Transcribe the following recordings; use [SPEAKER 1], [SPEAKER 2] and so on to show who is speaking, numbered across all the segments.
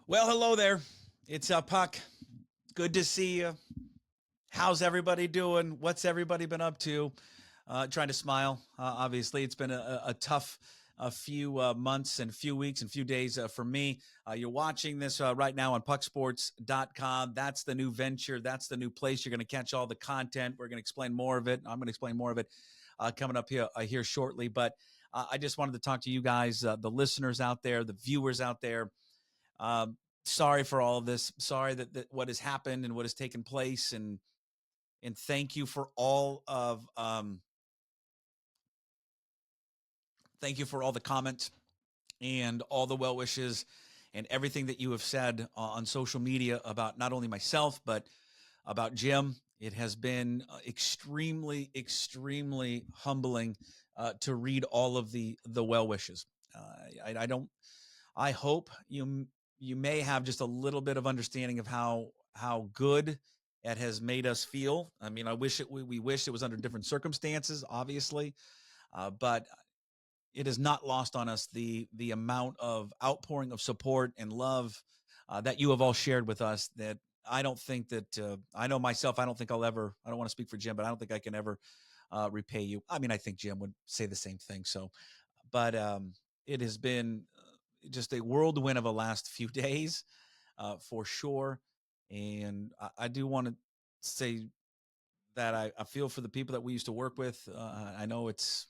[SPEAKER 1] Well, hello there. It's Puck. Good to see you. How's everybody doing? What's everybody been up to? Trying to smile. Obviously, it's been a tough few months and few weeks and few days for me. You're watching this right now on pucksports.com. That's the new venture. That's the new place. You're going to catch all the content. We're going to explain more of it. I'm going to explain more of it coming up here shortly. But I just wanted to talk to you guys, the listeners out there, the viewers out there. Um, Sorry for all of this. Sorry that what has happened and what has taken place, and thank you for all of thank you for all the comments and all the well wishes and everything that you have said on social media about not only myself but about Jim. It has been extremely, extremely humbling to read all of the well wishes. I don't. I hope you may have just a little bit of understanding of how good it has made us feel. I mean, I wish we wish it was under different circumstances, obviously, but it is not lost on us the amount of outpouring of support and love that you have all shared with us. That I don't think that I know myself. I don't think I'll ever. I don't want to speak for Jim, but I don't think I can ever repay you. I mean, I think Jim would say the same thing. So, but it has been just a whirlwind of a last few days for sure. And I do want to say that I feel for the people that we used to work with. I know it's,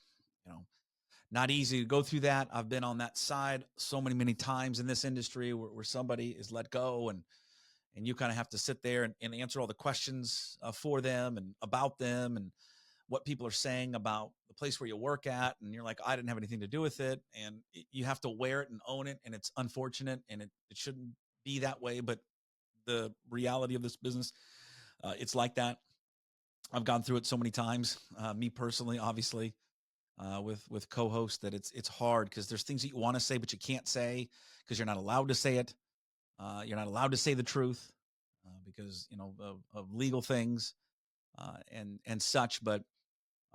[SPEAKER 1] not easy to go through that. I've been on that side so many times in this industry where somebody is let go, and you kind of have to sit there and answer all the questions for them and about them and what people are saying about the place where you work at. And you're like, I didn't have anything to do with it. And you have to wear it and own it. And it's unfortunate, and it shouldn't be that way. But the reality of this business, it's like that. I've gone through it so many times, me personally, obviously, with co-hosts, that it's hard because there's things that you want to say but you can't say because you're not allowed to say it. You're not allowed to say the truth because of legal things and such. But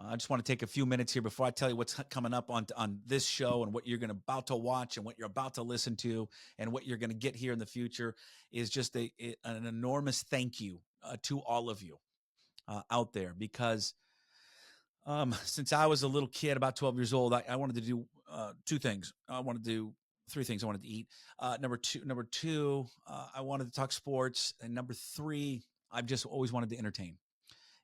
[SPEAKER 1] I just want to take a few minutes here before I tell you what's coming up on this show and what you're about to watch and what you're about to listen to and what you're going to get here in the future. Is just an enormous thank you to all of you out there, because since I was a little kid, about 12 years old, I wanted to do two things. I wanted to do three things. I wanted to eat. Number two, I wanted to talk sports, and number three, I've just always wanted to entertain.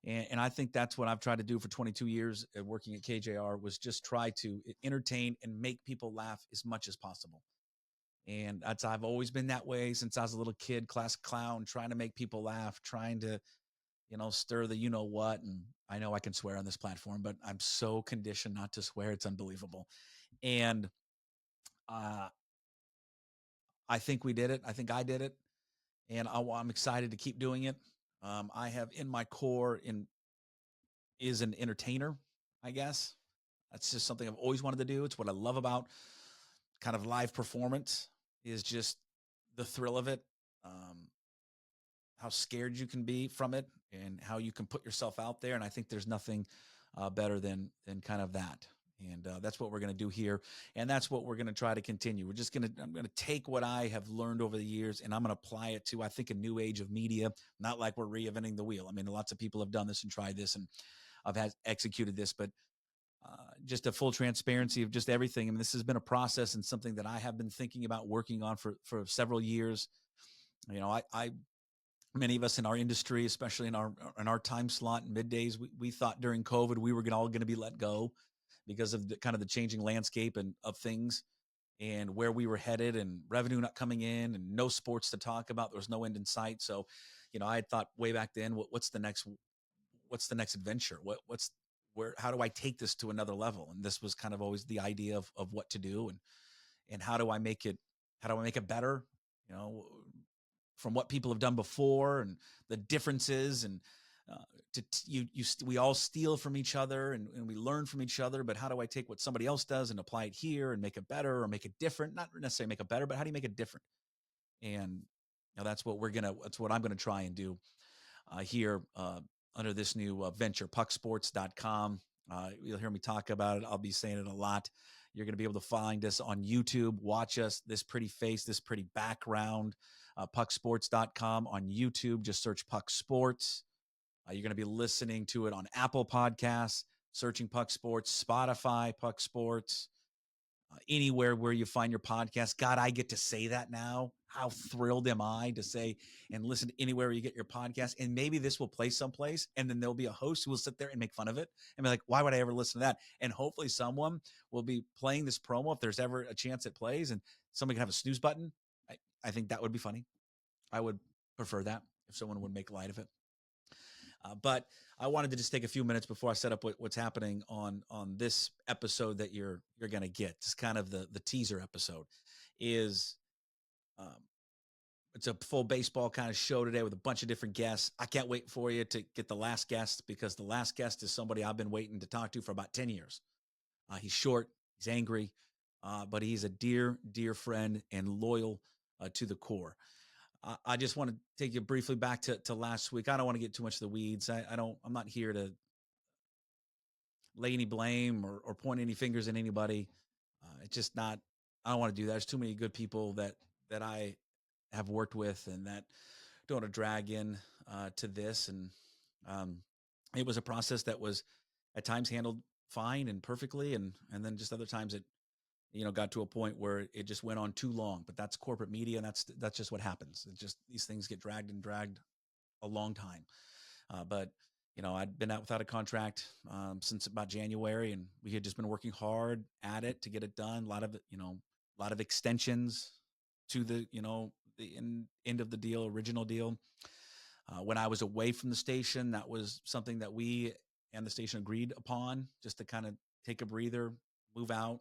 [SPEAKER 1] And I think that's what I've tried to do for 22 years working at KJR, was just try to entertain and make people laugh as much as possible. And I've always been that way since I was a little kid, class clown, trying to make people laugh, trying to, stir the what. And I know I can swear on this platform, but I'm so conditioned not to swear. It's unbelievable. And uh, I think we did it. I think I did it. And I'm excited to keep doing it. I have in my core is an entertainer, I guess. That's just something I've always wanted to do. It's what I love about kind of live performance, is just the thrill of it, how scared you can be from it, and how you can put yourself out there. And I think there's nothing better than kind of that. And that's what we're going to do here, and that's what we're going to try to continue. I'm going to take what I have learned over the years, and I'm going to apply it to, I think, a new age of media. Not like we're reinventing the wheel. I mean, lots of people have done this and tried this, and I've executed this, but just a full transparency of just everything. I mean, this has been a process and something that I have been thinking about working on for several years. I many of us in our industry, especially in our time slot in middays, we thought during COVID we were all going to be let go because of the kind of the changing landscape and of things and where we were headed, and revenue not coming in and no sports to talk about. There was no end in sight. So, I had thought way back then, what's the next adventure? How do I take this to another level? And this was kind of always the idea of what to do, and how do I make it better? You know, from what people have done before, and the differences, and we all steal from each other, and we learn from each other. But how do I take what somebody else does and apply it here and make it better or make it different? Not necessarily make it better, but how do you make it different? And that's what I'm gonna try and do here under this new venture, pucksports.com. You'll hear me talk about it. I'll be saying it a lot. You're going to be able to find us on YouTube, watch us, this pretty face, this pretty background, pucksports.com on YouTube. Just search Puck Sports. You're going to be listening to it on Apple Podcasts, searching Puck Sports, Spotify, Puck Sports, anywhere where you find your podcast. God, I get to say that now. How thrilled am I to say and listen to anywhere you get your podcast? And maybe this will play someplace, and then there'll be a host who will sit there and make fun of it and be like, why would I ever listen to that? And hopefully someone will be playing this promo if there's ever a chance it plays, and somebody can have a snooze button. I think that would be funny. I would prefer that if someone would make light of it. But I wanted to just take a few minutes before I set up what's happening on this episode that you're going to get. It's kind of the teaser episode. Is it's a full baseball kind of show today with a bunch of different guests. I can't wait for you to get the last guest, because the last guest is somebody I've been waiting to talk to for about 10 years. He's short, he's angry, but he's a dear, dear friend and loyal to the core. I just want to take you briefly back to last week. I don't want to get too much of the weeds. I'm not here to lay any blame or point any fingers at anybody. It's just not, I don't want to do that. There's too many good people that I have worked with and that don't want to drag in to this. And it was a process that was at times handled fine and perfectly. And then just other times it, got to a point where it just went on too long. But that's corporate media, and that's just what happens. It's just these things get dragged a long time. But I'd been out without a contract since about January, and we had just been working hard at it to get it done. A lot of extensions to the end of the deal, original deal. When I was away from the station, that was something that we and the station agreed upon, just to kind of take a breather, move out,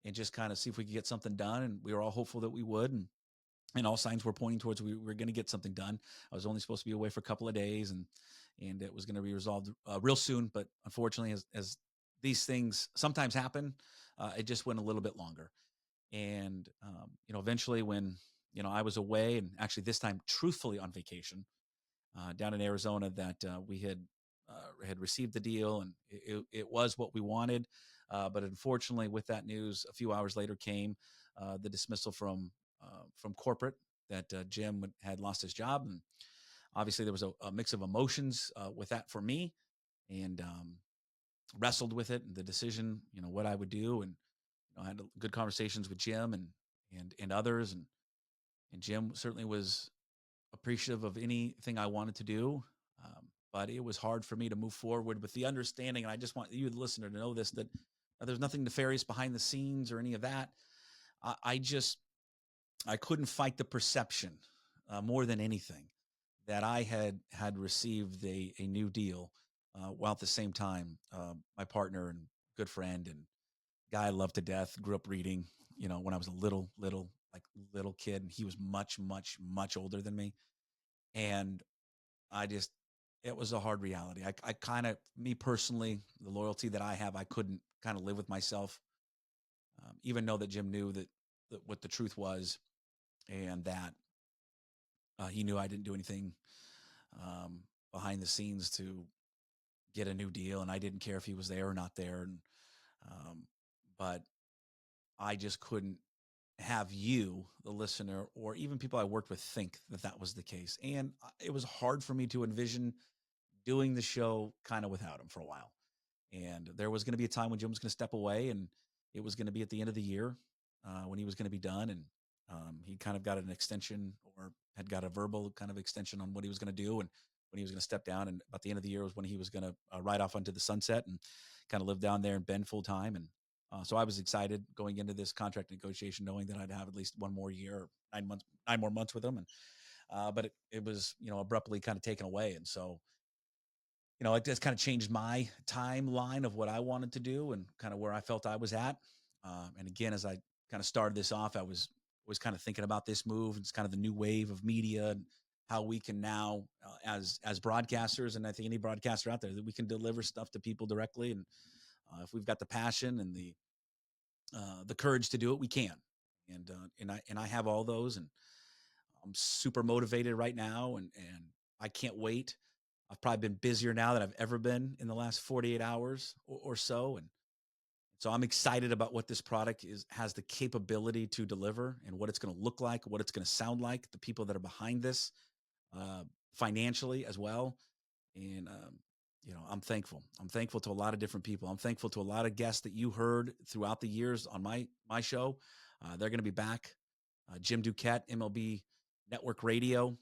[SPEAKER 1] and just kind of see if we could get something done. And we were all hopeful that we would. And all signs were pointing towards we were going to get something done. I was only supposed to be away for a couple of days, and it was going to be resolved real soon. But unfortunately, as these things sometimes happen, it just went a little bit longer. And, eventually when, I was away, and actually this time truthfully on vacation down in Arizona, that we had received the deal, and it was what we wanted. But unfortunately, with that news, a few hours later came the dismissal from corporate, that Jim had lost his job. And obviously there was a mix of emotions with that for me, and wrestled with it and the decision, what I would do. And I had good conversations with Jim and others. And Jim certainly was appreciative of anything I wanted to do. But it was hard for me to move forward with the understanding. And I just want you, the listener, to know this, that there's nothing nefarious behind the scenes or any of that. I couldn't fight the perception more than anything that I had received a new deal, while at the same time, my partner and good friend and guy I loved to death, grew up reading, when I was a little kid, and he was much, much, much older than me. And it was a hard reality. I kind of, me personally, the loyalty that I have, I couldn't kind of live with myself, even know that Jim knew that what the truth was, and that he knew I didn't do anything behind the scenes to get a new deal, and I didn't care if he was there or not there. And but I just couldn't have you, the listener, or even people I worked with, think that was the case. And it was hard for me to envision doing the show kind of without him for a while. And there was going to be a time when Jim was going to step away, and it was going to be at the end of the year when he was going to be done. And he kind of got an extension, or had got a verbal kind of extension on what he was going to do, and when he was going to step down. And about the end of the year was when he was going to ride off onto the sunset and kind of live down there in Bend full time. And so I was excited going into this contract negotiation, knowing that I'd have at least one more year, 9 more months with him. And but it was, abruptly kind of taken away. And so, it just kind of changed my timeline of what I wanted to do and kind of where I felt I was at. And again, as I kind of started this off, I was kind of thinking about this move. It's kind of the new wave of media, and how we can now, as broadcasters, and I think any broadcaster out there, that we can deliver stuff to people directly. And if we've got the passion and the courage to do it, we can. And I have all those, and I'm super motivated right now, and I can't wait. I've probably been busier now than I've ever been in the last 48 hours or so. And So I'm excited about what this product has the capability to deliver and what it's going to look like, what it's going to sound like, the people that are behind this, uh, financially as well. And I'm thankful. I'm thankful to a lot of different people. I'm thankful to a lot of guests that you heard throughout the years on my show. They're going to be back. Jim Duquette, MLB Network Radio.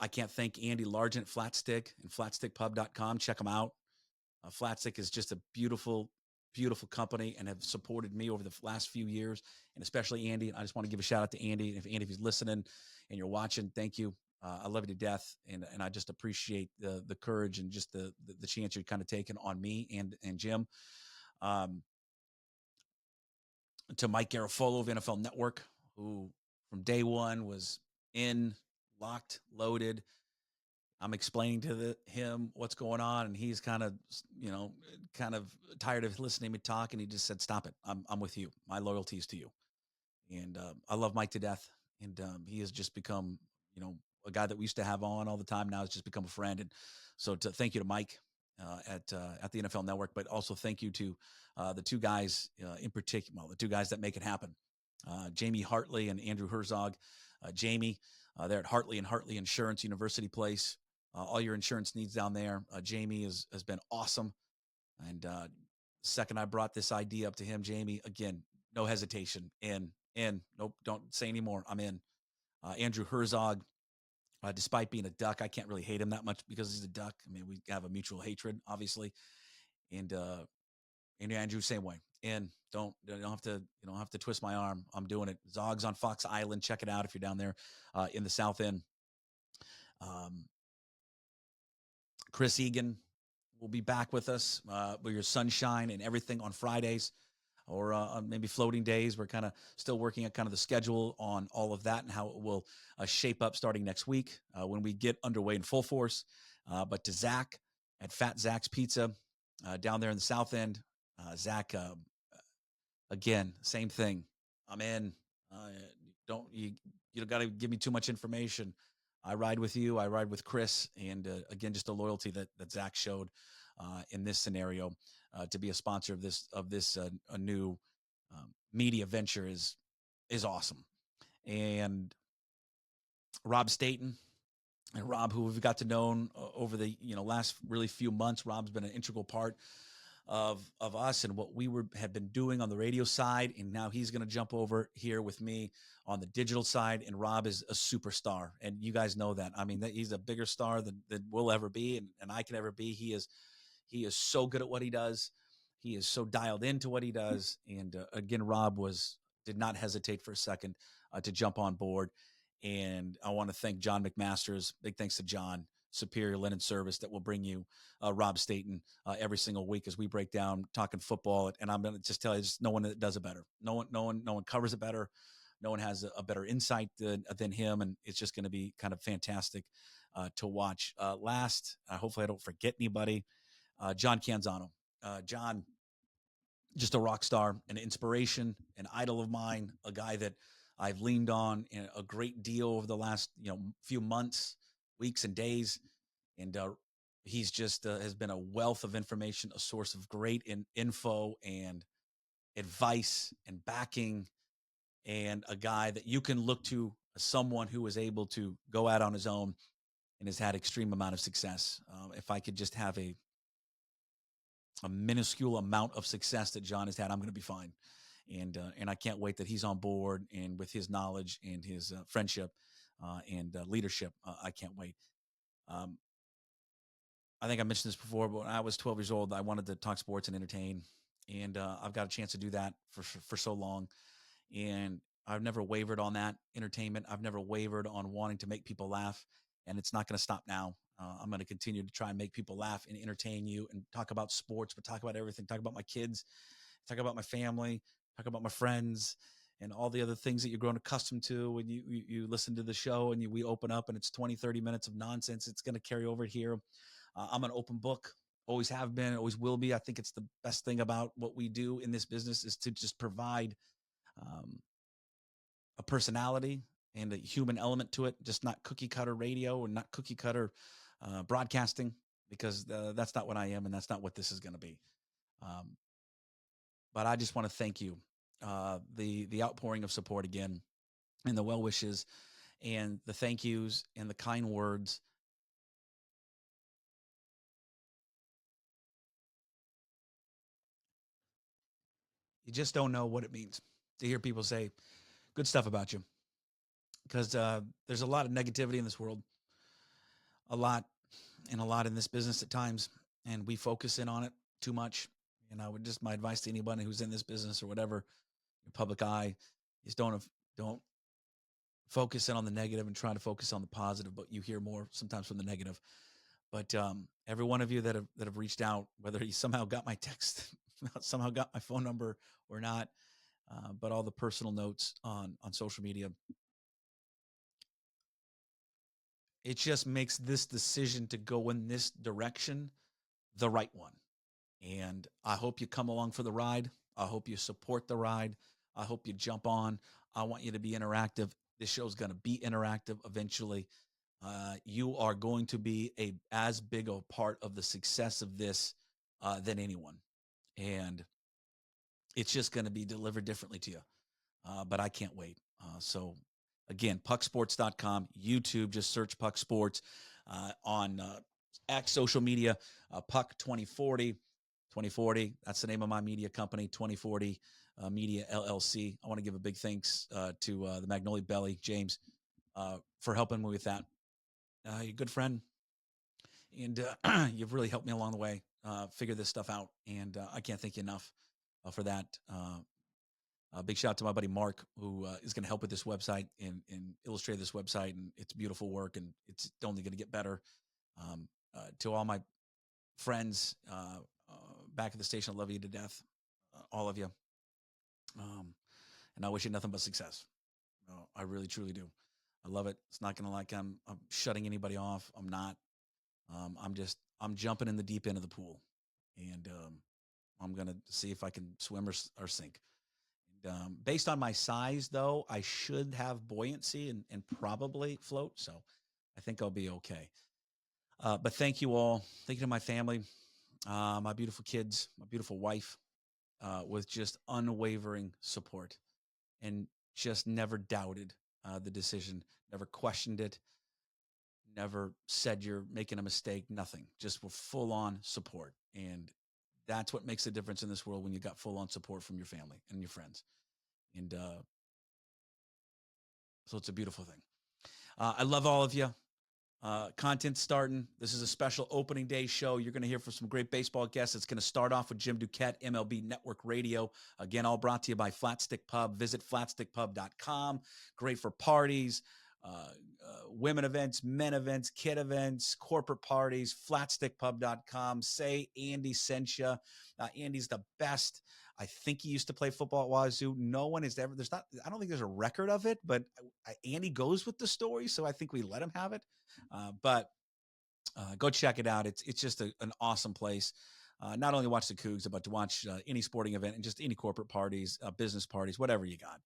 [SPEAKER 1] I can't thank Andy Largent, Flatstick, and flatstickpub.com. Check them out. Flatstick is just a beautiful, beautiful company and have supported me over the last few years, and especially Andy. I just want to give a shout out to Andy. If Andy, if he's listening and you're watching, thank you. I love you to death, and I just appreciate the courage and just the chance you're kind of taking on me and Jim. Um, to Mike Garafolo of NFL Network, who from day one was in, locked, loaded. I'm explaining to him what's going on, and he's kind of, kind of tired of listening to me talk, and he just said, "Stop it. I'm with you. My loyalty is to you." And I love Mike to death, and he has just become, a guy that we used to have on all the time. Now has just become a friend, and so thank you to Mike at the NFL Network, but also thank you to the two guys in particular, well, the two guys that make it happen, Jamie Hartley and Andrew Herzog. Jamie, they're at Hartley and Hartley Insurance, University Place. All your insurance needs down there. Jamie has been awesome. And second I brought this idea up to him, Jamie, again, no hesitation. In. Nope, don't say anymore. I'm in. Andrew Herzog, despite being a Duck, I can't really hate him that much because he's a Duck. I mean, we have a mutual hatred, obviously. And Andrew, same way. And don't have to twist my arm. I'm doing it. Zog's on Fox Island. Check it out if you're down there in the South End. Chris Egan will be back with us with your sunshine and everything on Fridays, or maybe floating days. We're kind of still working at kind of the schedule on all of that and how it will shape up starting next week when we get underway in full force. But to Zach at Fat Zach's Pizza down there in the South End, Zach, again, same thing. I'm in. Don't you don't got to give me too much information. I ride with you. I ride with Chris, and again, just the loyalty that Zach showed in this scenario to be a sponsor of this a new media venture is awesome. And Rob Staten, and Rob, who we've got to know over the last really few months. Rob's been an integral part of us and what we had been doing on the radio side, and now he's going to jump over here with me on the digital side. And Rob is a superstar, and you guys know that. I mean, he's a bigger star than we'll ever be, and I can ever be. He is so good at what he does. He is so dialed into what he does. And again, Rob did not hesitate for a second to jump on board. And I want to thank John McMasters. Big thanks to John, Superior Linen Service, that will bring you Rob Staten every single week as we break down talking football. And I'm going to just tell you, just no one that does it better. No one covers it better. No one has a better insight than him. And it's just going to be kind of fantastic to watch. Hopefully I don't forget anybody. John Canzano. John, just a rock star, an inspiration, an idol of mine, a guy that I've leaned on a great deal over the last few months, weeks, and days. And he's just has been a wealth of information, a source of great info and advice and backing, and a guy that you can look to as someone who was able to go out on his own and has had extreme amount of success. If I could just have a minuscule amount of success that John has had, I'm going to be fine. And I can't wait that he's on board, and with his knowledge and his friendship and leadership, I can't wait. I think I mentioned this before, but when I was 12 years old, I wanted to talk sports and entertain, and I've got a chance to do that for so long. And I've never wavered on that entertainment. I've never wavered on wanting to make people laugh, and it's not going to stop now. I'm going to continue to try and make people laugh and entertain you and talk about sports, but talk about everything. Talk about my kids, talk about my family, talk about my friends, and all the other things that you're grown accustomed to when you listen to the show and we open up and it's 20, 30 minutes of nonsense. It's going to carry over here. I'm an open book, always have been, always will be. I think it's the best thing about what we do in this business is to just provide a personality and a human element to it, just not cookie cutter radio or not cookie cutter broadcasting, because that's not what I am, and that's not what this is going to be. but I just want to thank you. The outpouring of support again, and the well wishes, and the thank yous, and the kind words. You just don't know what it means to hear people say good stuff about you, because there's a lot of negativity in this world, a lot, and a lot in this business at times, and we focus in on it too much. And I would just, my advice to anybody who's in this business or whatever, your public eye, is don't focus in on the negative and try to focus on the positive. But you hear more sometimes from the negative. But every one of you that have reached out, whether you somehow got my text, somehow got my phone number or not, but all the personal notes on social media, it just makes this decision to go in this direction the right one. And I hope you come along for the ride. I hope you support the ride. I hope you jump on. I want you to be interactive. This show's going to be interactive eventually. You are going to be as big a part of the success of this than anyone. And it's just going to be delivered differently to you. But I can't wait. So again, pucksports.com, YouTube, just search Puck Sports, on X social media, Puck 2040. 2040, that's the name of my media company, 2040 Media LLC. I want to give a big thanks to the Magnolia Belly, James, for helping me with that. You're a good friend, and you've really helped me along the way figure this stuff out, and I can't thank you enough for that. Big shout out to my buddy Mark, who is going to help with this website and illustrate this website, and it's beautiful work, and it's only going to get better. To all my friends back at the station, I love you to death, all of you, and I wish you nothing but success. I really, truly do. I love it. It's not going to like I'm shutting anybody off. I'm not. I'm jumping in the deep end of the pool, and I'm going to see if I can swim or sink. Based on my size, though, I should have buoyancy and probably float. So I think I'll be okay. But thank you all. Thank you to my family, my beautiful kids, my beautiful wife, with just unwavering support, and just never doubted the decision, never questioned it, never said you're making a mistake, nothing. Just were full on support. And that's what makes a difference in this world, when you got full on support from your family and your friends. And so it's a beautiful thing. I love all of you. Content starting. This is a special opening day show. You're going to hear from some great baseball guests. It's going to start off with Jim Duquette, MLB Network Radio. Again, all brought to you by Flatstick Pub. Visit flatstickpub.com. Great for parties, women events, men events, kid events, corporate parties. Flatstickpub.com. Say Andy sent you. Andy's the best. I think he used to play football at Wazoo. No one has ever, I don't think there's a record of it, but Andy goes with the story. So I think we let him have it. But go check it out. It's just an awesome place. Not only watch the Cougs, but to watch any sporting event and just any corporate parties, business parties, whatever you got.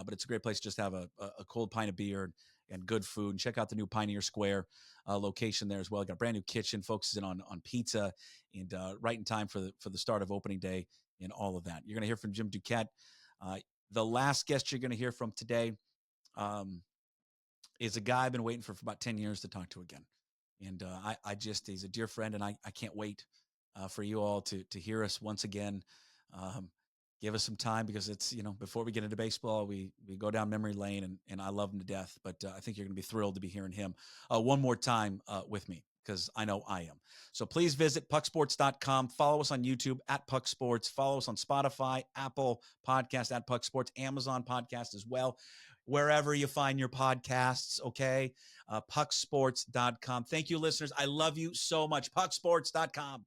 [SPEAKER 1] But it's a great place to just have a cold pint of beer and good food. And check out the new Pioneer Square location there as well. Got a brand new kitchen, focuses on pizza, and right in time for the start of opening day and all of that. You're going to hear from Jim Duquette. The last guest you're going to hear from today is a guy I've been waiting for about 10 years to talk to again. And he's a dear friend, and I can't wait for you all to hear us once again. Give us some time, because it's, before we get into baseball, we go down memory lane, and I love him to death. But I think you're going to be thrilled to be hearing him one more time with me, because I know I am. So please visit pucksports.com. Follow us on YouTube at Puck Sports. Follow us on Spotify, Apple Podcast at Puck Sports, Amazon Podcast as well, wherever you find your podcasts, okay? Pucksports.com. Thank you, listeners. I love you so much. Pucksports.com.